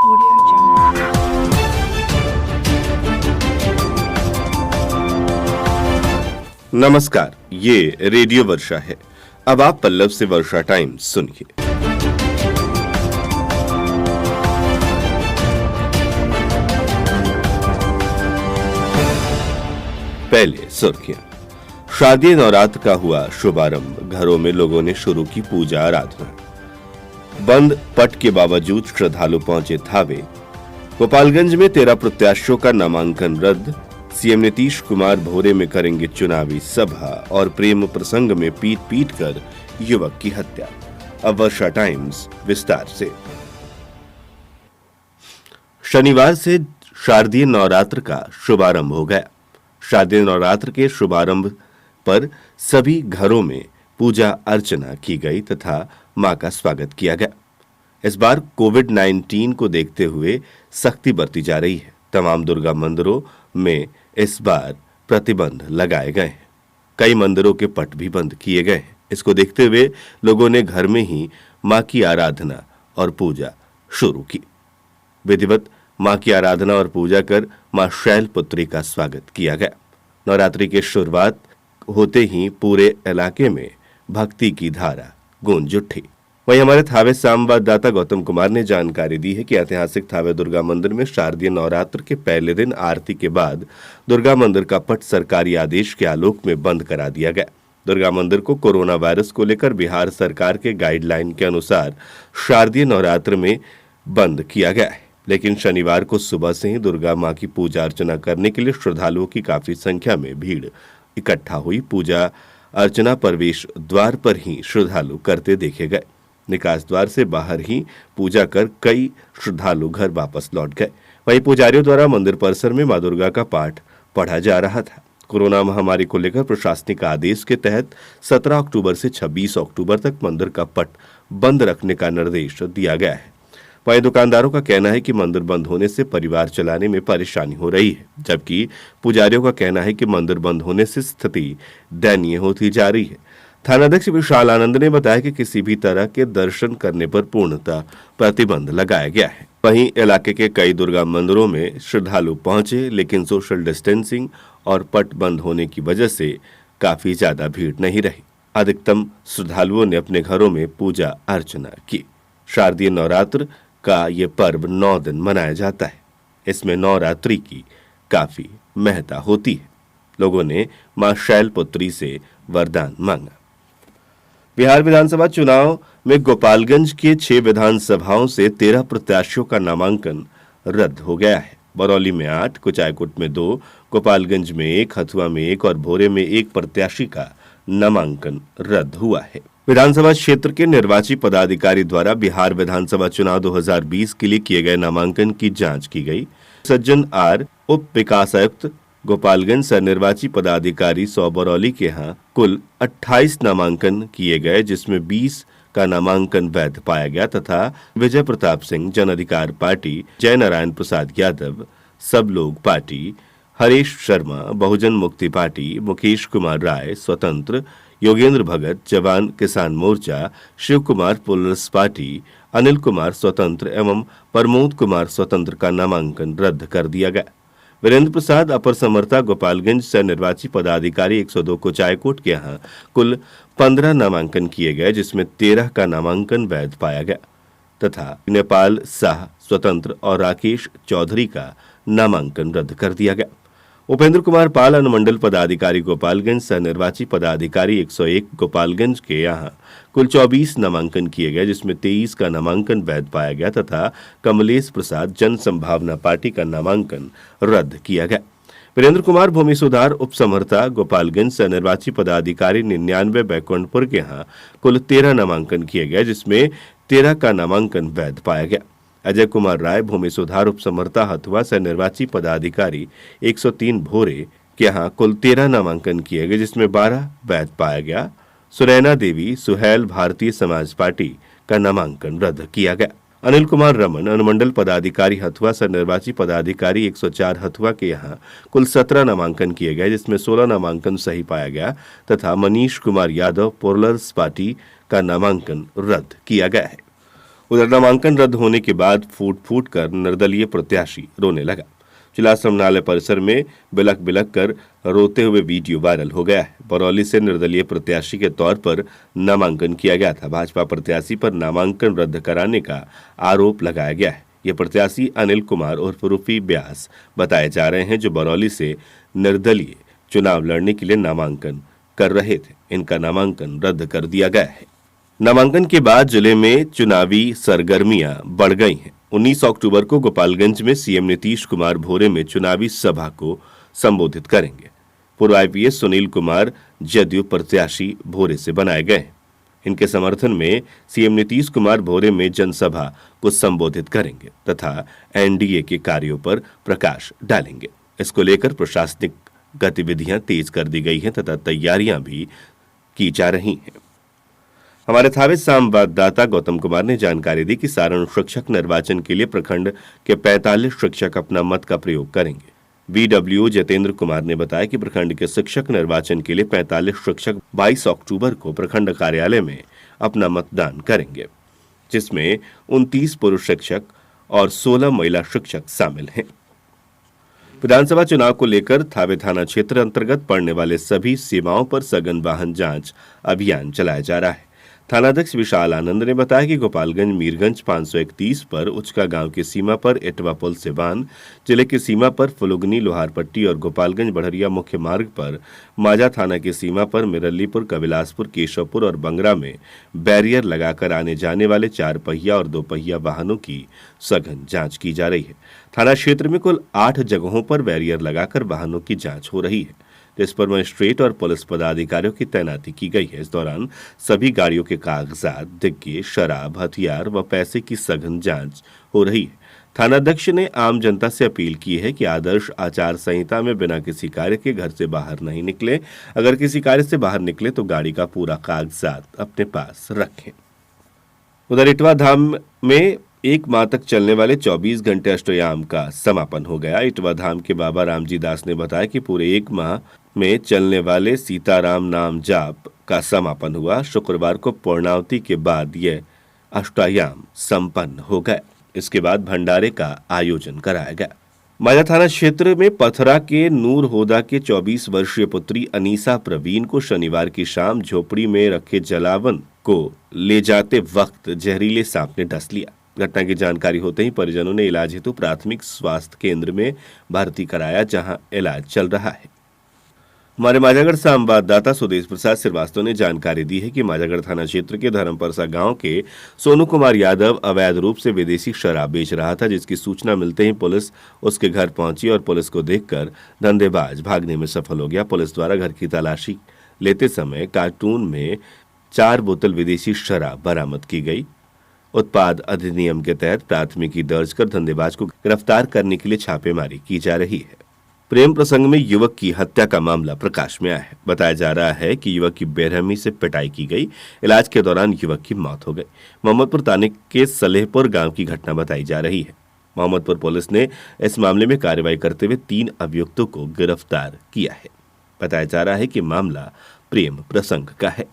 Audio Jungle. नमस्कार, ये radio वर्षा है। अब आप पल्लव से वर्षा टाइम्स सुनिए। पहले सुर्खियां। शादी नवरात्र का हुआ शुभारंभ, घरों में लोगों ने शुरू की पूजा आराधना। बंद पट के बावजूद श्रद्धालु पहुंचे थावे। गोपालगंज में 13 प्रत्याशियों का नामांकन रद्द। सीएम नीतीश कुमार भोरे में करेंगे चुनावी सभा और प्रेम प्रसंग में पीट पीट कर युवक की हत्या। अब वर्षा टाइम्स विस्तार से। शनिवार से शारदीय नवरात्र का शुभारंभ हो गया। शारदीय नवरात्र के शुभारंभ पर सभी घरों में पूजा अर्चना की गई तथा मां का स्वागत किया गया। इस बार कोविड-19 को देखते हुए सख्ती बरती जा रही है। तमाम दुर्गा मंदिरों में इस बार प्रतिबंध लगाए गए हैं। कई मंदिरों के पट भी बंद किए गए हैं। इसको देखते हुए लोगों ने घर में ही मां की आराधना और पूजा शुरू की। विधिवत मां की आराधना और पूजा कर मां शैलपुत्री का स्वागत किया गया। नवरात्रि की शुरुआत होते ही पूरे इलाके में भक्ति की धारा गूंज उठी। वहीं हमारे थावे संवाददाता गौतम कुमार ने जानकारी दी है कि ऐतिहासिक थावे दुर्गा मंदिर में शारदीय नवरात्र के पहले दिन आरती के बाद दुर्गा मंदिर का पट सरकारी आदेश के आलोक में बंद करा दिया गया। दुर्गा मंदिर को कोरोना वायरस को लेकर बिहार सरकार के गाइडलाइन के अनुसार शारदीय नवरात्र में बंद किया गया है, लेकिन शनिवार को सुबह से ही दुर्गा मां की पूजा अर्चना करने के लिए श्रद्धालुओं की काफी संख्या में भीड़ इकट्ठा हुई। पूजा अर्चना प्रवेश द्वार पर ही श्रद्धालु करते देखे गए। निकास द्वार से बाहर ही पूजा कर कई श्रद्धालु घर वापस लौट गए। वहीं पुजारियों द्वारा मंदिर परिसर में मां दुर्गा का पाठ पढ़ा जा रहा था। कोरोना महामारी को लेकर प्रशासनिक आदेश के तहत 17 अक्टूबर से 26 अक्टूबर तक मंदिर का पट बंद रखने का निर्देश दिया गया है। वहीं दुकानदारों का कहना है कि मंदिर बंद होने से परिवार चलाने में परेशानी हो रही है, जबकि पुजारियों का कहना है कि मंदिर बंद होने से स्थिति दयनीय होती जा रही है। थानाध्यक्ष विशाल आनंद ने बताया कि किसी भी तरह के दर्शन करने पर पूर्णतः प्रतिबंध लगाया गया है। वहीं इलाके के कई दुर्गा मंदिरों में श्रद्धालु पहुंचे, लेकिन सोशल डिस्टेंसिंग और पट बंद होने की वजह से काफी ज्यादा भीड़ नहीं रही। अधिकतम श्रद्धालुओं ने अपने घरों में पूजा अर्चना की। शारदीय नवरात्र का ये पर्व 9 दिन मनाया जाता है। इसमें नवरात्रि की काफी महत्ता होती है। लोगों ने मां शैलपुत्री से वरदान मांगा। बिहार विधानसभा चुनाव में गोपालगंज के 6 विधानसभाओं से 13 प्रत्याशियों का नामांकन रद्द हो गया है। बरौली में 8, कुचायकोट में 2, गोपालगंज में 1, हथुआ में 1 और भोरे में 1 प्रत्याशी का नामांकन रद्द हुआ है। विधानसभा क्षेत्र के निर्वाची पदाधिकारी द्वारा बिहार विधानसभा चुनाव 2020 के लिए किए गए नामांकन की जांच की गई। सज्जन आर, उप विकास आयुक्त गोपालगंज से निर्वाची पदाधिकारी बरौली के यहाँ कुल 28 नामांकन किए गए, जिसमें 20 का नामांकन वैध पाया गया तथा विजय प्रताप सिंह जन अधिकार पार्टी, जय नारायण प्रसाद यादव सब लोग पार्टी, हरीश शर्मा बहुजन मुक्ति पार्टी, मुकेश कुमार राय स्वतंत्र, योगेंद्र भगत जवान किसान मोर्चा, शिव कुमार पुलिस पार्टी, अनिल कुमार स्वतंत्र एवं प्रमोद कुमार स्वतंत्र का नामांकन रद्द कर दिया गया। वीरेंद्र प्रसाद अपर समर्था गोपालगंज से निर्वाची पदाधिकारी 102 कुचायकोट के यहाँ कुल 15 नामांकन किए गए, जिसमें 13 का नामांकन वैध पाया गया तथा नेपाल शाह स्वतंत्र और राकेश चौधरी का नामांकन रद्द कर दिया गया। उपेंद्र कुमार पाल अनुमंडल पदाधिकारी गोपालगंज सह निर्वाची पदाधिकारी 101 गोपालगंज के यहाँ कुल 24 नामांकन किए गए, जिसमें 23 का नामांकन वैध पाया गया तथा कमलेश प्रसाद जन संभावना पार्टी का नामांकन रद्द किया गया। वीरेंद्र कुमार भूमि सुधार उप समर्था गोपालगंज सह निर्वाची पदाधिकारी 99 बैकुंठपुर के यहाँ कुल 13 नामांकन किए गए, जिसमें 13 का नामांकन वैध पाया गया। अजय कुमार राय भूमि सुधार उप समर्था हथुआ से निर्वाची पदाधिकारी 103 भोरे के यहाँ कुल 13 नामांकन किए गए, जिसमें 12 वैध पाया गया। सुनैना देवी सुहैल भारतीय समाज पार्टी का नामांकन रद्द किया गया। अनिल कुमार रमन अनुमंडल पदाधिकारी हथुआ से निर्वाची पदाधिकारी 104 हथुआ के यहाँ कुल 17 नामांकन किए गए, जिसमें 16 नामांकन सही पाया गया तथा मनीष कुमार यादव पोलर्स पार्टी का नामांकन रद्द किया गया है। उधर नामांकन रद्द होने के बाद फूट फूट कर निर्दलीय प्रत्याशी रोने लगा। जिला समन्वय परिसर में बिलख बिलख कर रोते हुए वीडियो वायरल हो गया है। बरौली से निर्दलीय प्रत्याशी के तौर पर नामांकन किया गया था। भाजपा प्रत्याशी पर नामांकन रद्द कराने का आरोप लगाया गया है। ये प्रत्याशी अनिल कुमार उर्फ रूफी व्यास बताए जा रहे हैं, जो बरौली से निर्दलीय चुनाव लड़ने के लिए नामांकन कर रहे थे। इनका नामांकन रद्द कर दिया गया है। नामांकन के बाद जिले में चुनावी सरगर्मियां बढ़ गई हैं। 19 अक्टूबर को गोपालगंज में सीएम नीतीश कुमार भोरे में चुनावी सभा को संबोधित करेंगे। पूर्व आईपीएस सुनील कुमार जदयू प्रत्याशी भोरे से बनाए गए। इनके समर्थन में सीएम नीतीश कुमार भोरे में जनसभा को संबोधित करेंगे तथा एनडीए के कार्यों पर प्रकाश डालेंगे। इसको लेकर प्रशासनिक गतिविधियां तेज कर दी गई हैं तथा तैयारियां भी की जा रही हैं। हमारे थावे संवाददाता गौतम कुमार ने जानकारी दी कि सारण शिक्षक निर्वाचन के लिए प्रखंड के 45 शिक्षक अपना मत का प्रयोग करेंगे। बीडब्ल्यू जितेंद्र कुमार ने बताया कि प्रखंड के शिक्षक निर्वाचन के लिए 45 शिक्षक 22 अक्टूबर को प्रखंड कार्यालय में अपना मतदान करेंगे, जिसमें 29 पुरुष शिक्षक और 16 महिला शिक्षक शामिल हैं। विधानसभा चुनाव को लेकर थावे थाना क्षेत्र अंतर्गत पड़ने वाले सभी सीमाओं पर सघन वाहन जांच अभियान चलाया जा रहा है। थानाध्यक्ष विशाल आनंद ने बताया कि गोपालगंज मीरगंज 531 पर उचका गांव की सीमा पर इटवा पुल से वाहन, जिले की सीमा पर फुलुगनी लोहारपट्टी और गोपालगंज बढ़रिया मुख्य मार्ग पर माजा थाना की सीमा पर मिरल्लीपुर, कबिलासपुर, केशवपुर और बंगरा में बैरियर लगाकर आने जाने वाले 4 पहिया और 2 पहिया वाहनों की सघन जांच की जा रही है। थाना क्षेत्र में कुल 8 जगहों पर बैरियर लगाकर वाहनों की जांच हो रही है, जिस पर मजिस्ट्रेट और पुलिस पदाधिकारियों की तैनाती की गई है। इस दौरान सभी गाड़ियों के कागजात, डिग्गी, शराब, हथियार व पैसे की सघन जांच हो रही है। थानाध्यक्ष ने आम जनता से अपील की है कि आदर्श आचार संहिता में बिना किसी कार्य के घर से बाहर नहीं निकले। अगर किसी कार्य से बाहर निकले तो गाड़ी का पूरा कागजात अपने पास रखें। उधर इटवा धाम में 1 माह तक चलने वाले 24 घंटे अष्टयाम का समापन हो गया। इटवा धाम के बाबा रामजी दास ने बताया कि पूरे 1 माह में चलने वाले सीताराम नाम जाप का समापन हुआ। शुक्रवार को पूर्णावती के बाद यह अष्टयाम संपन्न हो गया। इसके बाद भंडारे का आयोजन कराया गया। माया थाना क्षेत्र में पथरा के नूर होदा के 24 वर्षीय पुत्री अनीसा प्रवीण को शनिवार की शाम झोपड़ी में रखे जलावन को ले जाते वक्त जहरीले सांप ने डस लिया। घटना की जानकारी होते ही परिजनों ने इलाज हेतु प्राथमिक स्वास्थ्य केंद्र में भर्ती कराया, जहां इलाज चल रहा है। हमारे माजागढ़ संवाददाता सुदेश प्रसाद श्रीवास्तव ने जानकारी दी है कि माजागढ़ थाना क्षेत्र के धर्मपरसा गांव के सोनू कुमार यादव अवैध रूप से विदेशी शराब बेच रहा था, जिसकी सूचना मिलते ही पुलिस उसके घर पहुंची और पुलिस को देखकर धंधेबाज भागने में सफल हो गया। पुलिस द्वारा घर की तलाशी लेते समय कार्टून में 4 बोतल विदेशी शराब बरामद की गई। उत्पाद अधिनियम के तहत प्राथमिकी दर्ज कर धंधेबाज को गिरफ्तार करने के लिए छापेमारी की जा रही है। प्रेम प्रसंग में युवक की हत्या का मामला प्रकाश में आया है। बताया जा रहा है कि युवक की बेरहमी से पिटाई की गई। इलाज के दौरान युवक की मौत हो गई। मोहम्मदपुर थाने के सलेहपुर गांव की घटना बताई जा रही है। मोहम्मदपुर पुलिस ने इस मामले में कार्रवाई करते हुए 3 अभियुक्तों को गिरफ्तार किया है। बताया जा रहा है कि मामला प्रेम प्रसंग का है।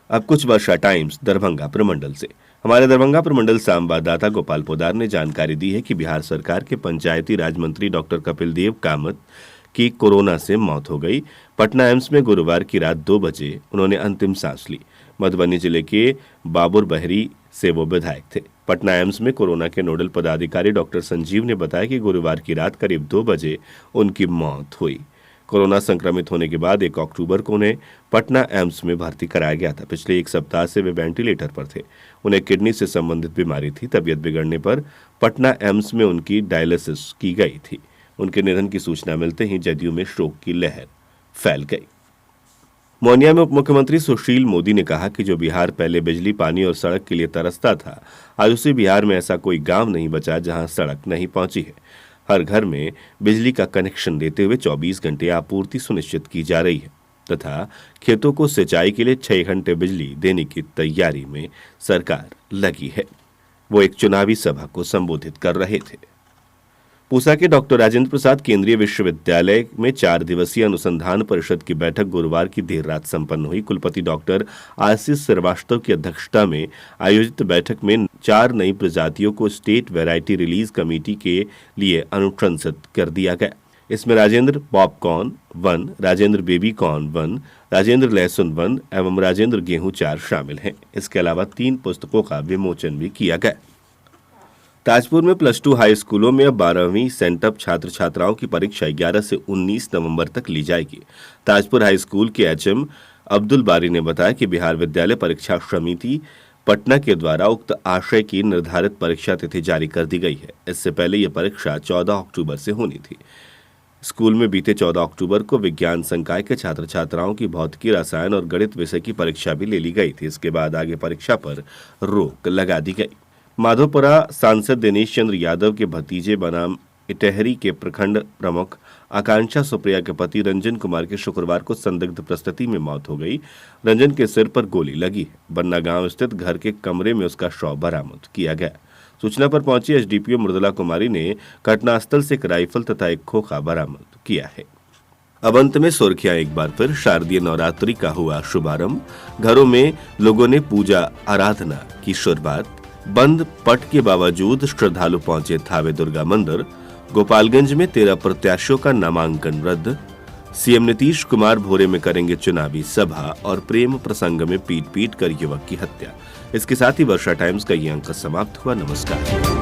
अब कुछ वर्षा टाइम्स दरभंगा प्रमंडल से। हमारे दरभंगा प्रमंडल संवाददाता गोपाल पोदार ने जानकारी दी है कि बिहार सरकार के पंचायती राज मंत्री डॉक्टर कपिल देव कामत की कोरोना से मौत हो गई। पटना एम्स में गुरुवार की रात 2 बजे उन्होंने अंतिम सांस ली। मधुबनी जिले के बाबुर बहरी से वो विधायक थे। पटना एम्स में कोरोना के नोडल पदाधिकारी डॉक्टर संजीव ने बताया कि गुरुवार की रात करीब 2 बजे उनकी मौत हुई। कोरोना संक्रमित होने के बाद 1 अक्टूबर को उन्हें पटना एम्स में भर्ती कराया गया था। पिछले 1 सप्ताह से वे वेंटिलेटर पर थे। उन्हें किडनी से संबंधित बीमारी थी। तबीयत बिगड़ने पर पटना एम्स में उनकी डायलिसिस की गई थी। उनके निधन की सूचना मिलते ही जदयू में शोक की लहर फैल गई। मोनिया में उप मुख्यमंत्री सुशील मोदी ने कहा कि जो बिहार पहले बिजली, पानी और सड़क के लिए तरसता था, आज उसी बिहार में ऐसा कोई गांव नहीं बचा जहां सड़क नहीं पहुंची है। हर घर में बिजली का कनेक्शन देते हुए 24 घंटे आपूर्ति सुनिश्चित की जा रही है तथा खेतों को सिंचाई के लिए 6 घंटे बिजली देने की तैयारी में सरकार लगी है। वो एक चुनावी सभा को संबोधित कर रहे थे। पूसा के डॉक्टर राजेंद्र प्रसाद केंद्रीय विश्वविद्यालय में 4 दिवसीय अनुसंधान परिषद की बैठक गुरुवार की देर रात संपन्न हुई। कुलपति डॉक्टर आशीष श्रीवास्तव की अध्यक्षता में आयोजित बैठक में 4 नई प्रजातियों को स्टेट वैरायटी रिलीज कमेटी के लिए अनुशंसित कर दिया गया। इसमें Rajendra popcorn 1, Rajendra baby corn 1, Rajendra लहसुन 1 एवं राजेंद्र गेहूं 4 शामिल हैं। इसके अलावा 3 पुस्तकों का विमोचन भी किया गया। ताजपुर में +2 हाई स्कूलों में अब 12वीं सेंटअप छात्र छात्राओं की परीक्षा 11 से 19 नवंबर तक ली जाएगी। ताजपुर हाई स्कूल के एचएम अब्दुल बारी ने बताया कि बिहार विद्यालय परीक्षा समिति पटना के द्वारा उक्त आशय की निर्धारित परीक्षा तिथि जारी कर दी गई है। इससे पहले यह परीक्षा 14 अक्टूबर से होनी थी। स्कूल में बीते 14 अक्टूबर को विज्ञान संकाय के छात्र छात्राओं की भौतिकी, रसायन और गणित विषय की परीक्षा भी ले ली गई थी। इसके बाद आगे परीक्षा पर रोक लगा दी गई। माधोपुरा सांसद दिनेश चंद्र यादव के भतीजे बनाम इटहरी के प्रखंड प्रमुख आकांक्षा सुप्रिया के पति रंजन कुमार के शुक्रवार को संदिग्ध परिस्थिति में मौत हो गई। रंजन के सिर पर गोली लगी है। बन्ना गांव स्थित घर के कमरे में उसका शव बरामद किया गया। सूचना पर पहुंची एसडीपीओ मृदुला कुमारी ने घटनास्थल से एक राइफल तथा एक खोखा बरामद किया है। अब अंत में सुर्खियां एक बार फिर। शारदीय नवरात्रि का हुआ शुभारंभ। घरों में लोगों ने पूजा आराधना की शुरुआत। बंद पट के बावजूद श्रद्धालु पहुंचे थावे दुर्गा मंदिर। गोपालगंज में 13 प्रत्याशियों का नामांकन रद्द। सीएम नीतीश कुमार भोरे में करेंगे चुनावी सभा और प्रेम प्रसंग में पीट कर युवक की हत्या। इसके साथ ही वर्षा टाइम्स का ये अंक समाप्त हुआ। नमस्कार।